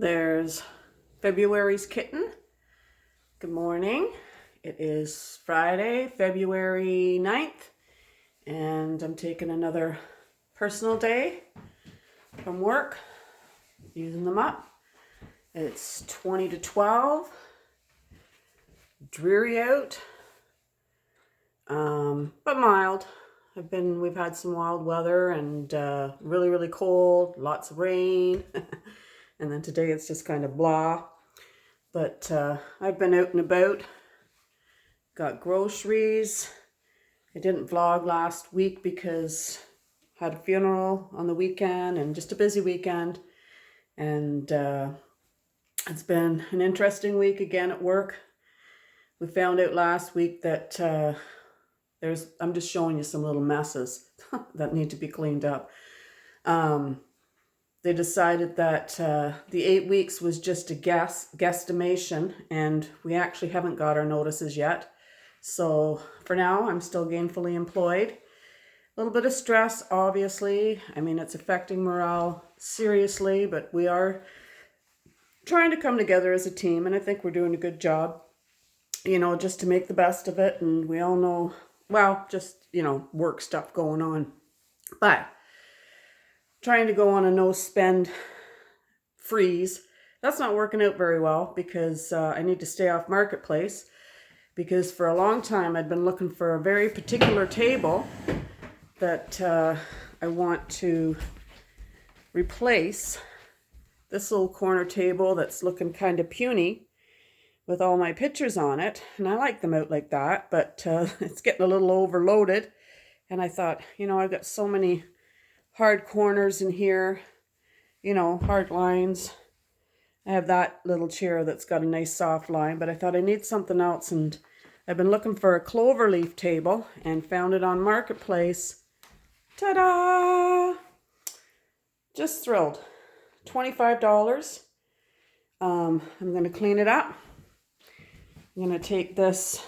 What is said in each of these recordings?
There's February's kitten. Good morning. It is Friday, February 9th, and I'm taking another personal day from work, using them up. It's 20 to 12, dreary out, but mild. We've had some wild weather and really, really cold, lots of rain. And then today it's just kind of blah. But I've been out and about, got groceries. I didn't vlog last week because I had a funeral on the weekend and just a busy weekend. And it's been an interesting week again at work. We found out last week that I'm just showing you some little messes that need to be cleaned up. They decided that the 8 weeks was just a guesstimation, and we actually haven't got our notices yet. So for now, I'm still gainfully employed. A little bit of stress, obviously. I mean, it's affecting morale seriously, but we are trying to come together as a team, and I think we're doing a good job, just to make the best of it. And we all know, well, just, work stuff going on. But trying to go on a no-spend freeze, that's not working out very well because I need to stay off Marketplace, because for a long time I'd been looking for a very particular table that I want to replace this little corner table that's looking kind of puny with all my pictures on it, and I like them out like that, but it's getting a little overloaded. And I thought, I've got so many hard corners in here, hard lines. I have that little chair that's got a nice soft line, but I thought I need something else, and I've been looking for a cloverleaf table and found it on Marketplace. Ta-da! Just thrilled. $25. I'm going to clean it up. I'm going to take this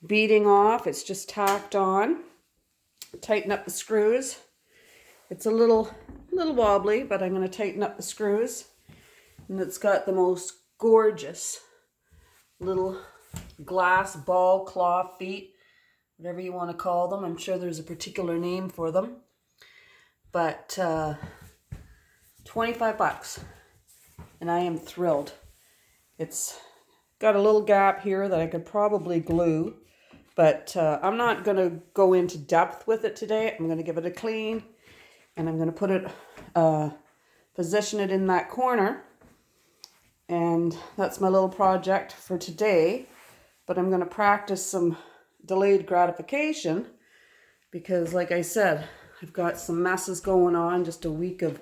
beading off. It's just tacked on. Tighten up the screws. It's a little wobbly, but I'm going to tighten up the screws. And it's got the most gorgeous little glass ball claw feet, whatever you want to call them. I'm sure there's a particular name for them. But $25, and I am thrilled. It's got a little gap here that I could probably glue, but I'm not going to go into depth with it today. I'm going to give it a clean, and I'm going to put it, position it in that corner, and that's my little project for today. But I'm going to practice some delayed gratification because, like I said, I've got some messes going on, just a week of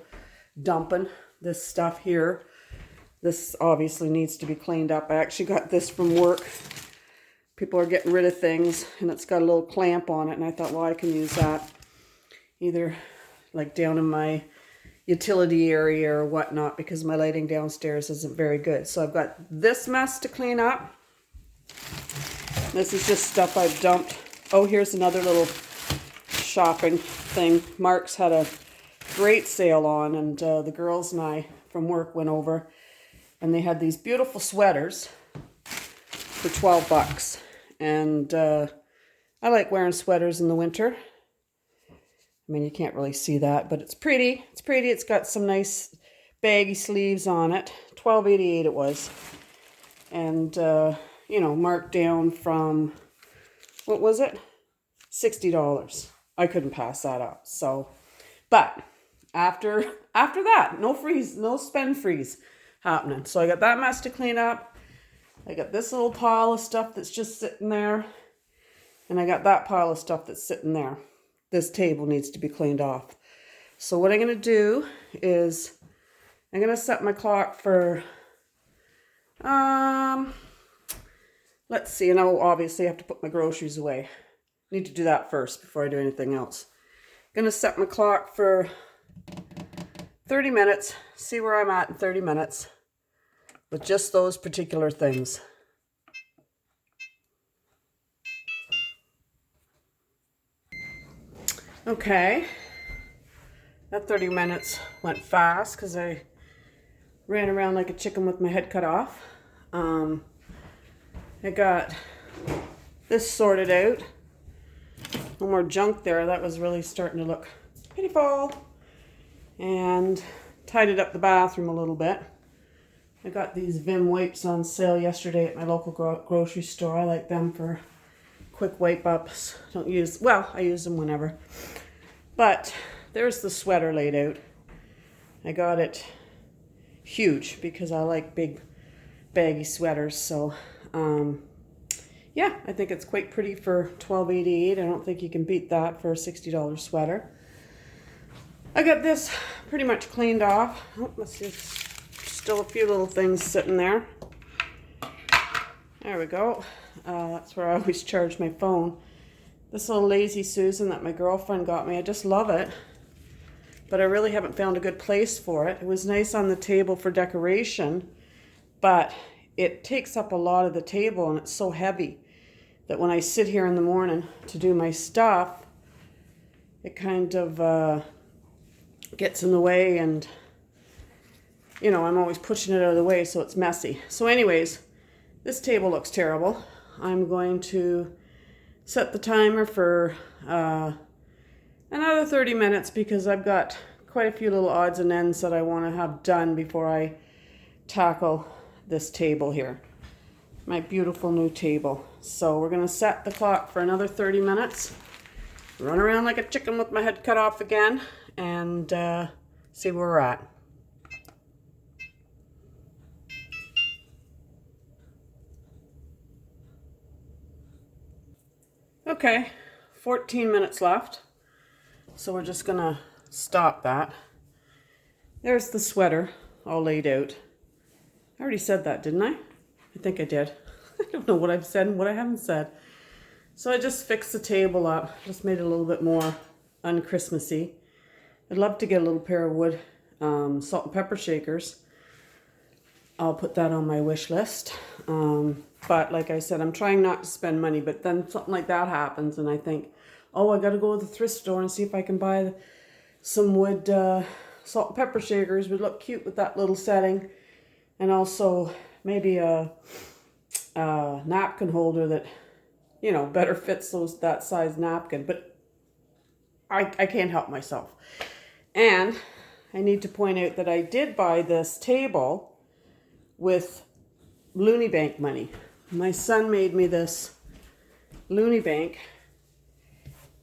dumping this stuff here. This obviously needs to be cleaned up. I actually got this from work. People are getting rid of things, and it's got a little clamp on it, and I thought, well, I can use that either like down in my utility area or whatnot, because my lighting downstairs isn't very good. So I've got this mess to clean up. This is just stuff I've dumped. Oh, here's another little shopping thing. Mark's had a great sale on, and the girls and I from work went over, and they had these beautiful sweaters for $12. And I like wearing sweaters in the winter. I mean, you can't really see that, but it's pretty. It's pretty. It's got some nice baggy sleeves on it. $12.88 it was. And, marked down from, what was it? $60. I couldn't pass that up. So, but after that, no spend freeze happening. So I got that mess to clean up. I got this little pile of stuff that's just sitting there. And I got that pile of stuff that's sitting there. This table needs to be cleaned off. So what I'm going to do is I'm going to set my clock for, let's see, and I'll obviously have to put my groceries away. Need to do that first before I do anything else. I'm going to set my clock for 30 minutes, see where I'm at in 30 minutes with just those particular things. Okay, that 30 minutes went fast because I ran around like a chicken with my head cut off. I got this sorted out. No more junk there. That was really starting to look pitiful. And tidied up the bathroom a little bit. I got these Vim wipes on sale yesterday at my local grocery store. I like them for quick wipe ups. I use them whenever. But there's the sweater laid out. I got it huge because I like big baggy sweaters. So yeah, I think it's quite pretty for $12.88. I don't think you can beat that for a $60 sweater. I got this pretty much cleaned off. Oh, let's see, still a few little things sitting there. There we go. That's where I always charge my phone. This little Lazy Susan that my girlfriend got me, I just love it. But I really haven't found a good place for it. It was nice on the table for decoration, but it takes up a lot of the table and it's so heavy that when I sit here in the morning to do my stuff, it kind of gets in the way, and you know, I'm always pushing it out of the way, so it's messy. So anyways, this table looks terrible. I'm going to set the timer for another 30 minutes because I've got quite a few little odds and ends that I want to have done before I tackle this table here. My beautiful new table. So we're going to set the clock for another 30 minutes. Run around like a chicken with my head cut off again and see where we're at. Okay, 14 minutes left. So we're just gonna stop that. There's the sweater all laid out. I already said that, didn't I? I think I did. I don't know what I've said and what I haven't said. So I just fixed the table up, just made it a little bit more un-Christmassy. I'd love to get a little pair of wood salt and pepper shakers. I'll put that on my wish list. But like I said, I'm trying not to spend money, but then something like that happens and I think, oh, I got to go to the thrift store and see if I can buy some wood salt and pepper shakers. Would look cute with that little setting. And also maybe a napkin holder that, you know, better fits that size napkin. But I can't help myself. And I need to point out that I did buy this table with Looney Bank money. My son made me this Looney Bank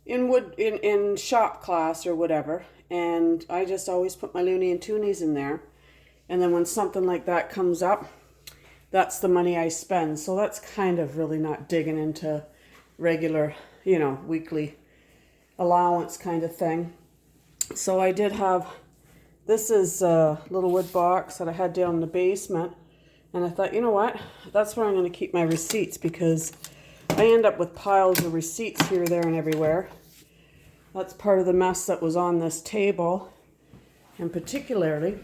in shop class or whatever, and I just always put my Looney and Toonies in there, and then when something like that comes up, that's the money I spend. So that's kind of really not digging into regular, you know, weekly allowance kind of thing. So I did have, this is a little wood box that I had down in the basement. And I thought, you know what, that's where I'm going to keep my receipts because I end up with piles of receipts here, there, and everywhere. That's part of the mess that was on this table. And particularly,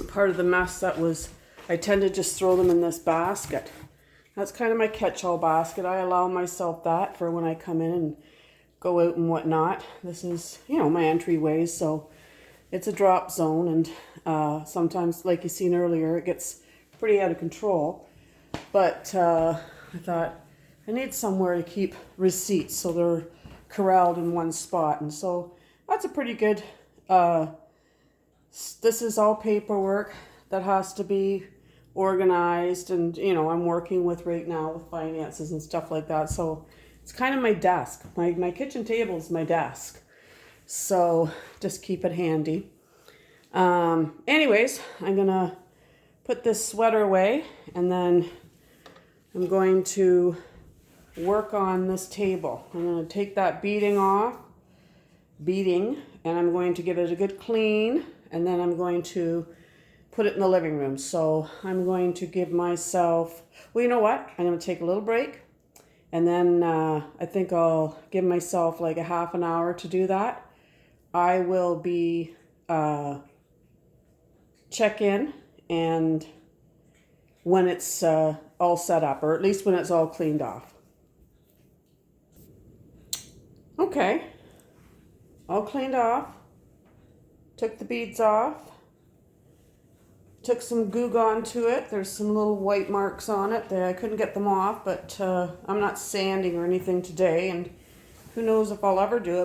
part of the mess that was, I tend to just throw them in this basket. That's kind of my catch-all basket. I allow myself that for when I come in and go out and whatnot. This is, you know, my entryway, so it's a drop zone. And sometimes, like you seen earlier, it gets pretty out of control, but I thought I need somewhere to keep receipts so they're corralled in one spot, and so that's a pretty good, this is all paperwork that has to be organized, and you know, I'm working with right now with finances and stuff like that, so it's kind of my desk. My kitchen table is my desk, so just keep it handy. Anyways, I'm gonna put this sweater away, and then I'm going to work on this table. I'm going to take that beading off, and I'm going to give it a good clean, and then I'm going to put it in the living room. So I'm going to give myself, well, you know what? I'm going to take a little break, and then I think I'll give myself like a half an hour to do that. I will be check in and when it's all set up, or at least when it's all cleaned off. Okay, all cleaned off, took the beads off, took some Goo Gone to it. There's some little white marks on it. I couldn't get them off, but I'm not sanding or anything today, and who knows if I'll ever do it.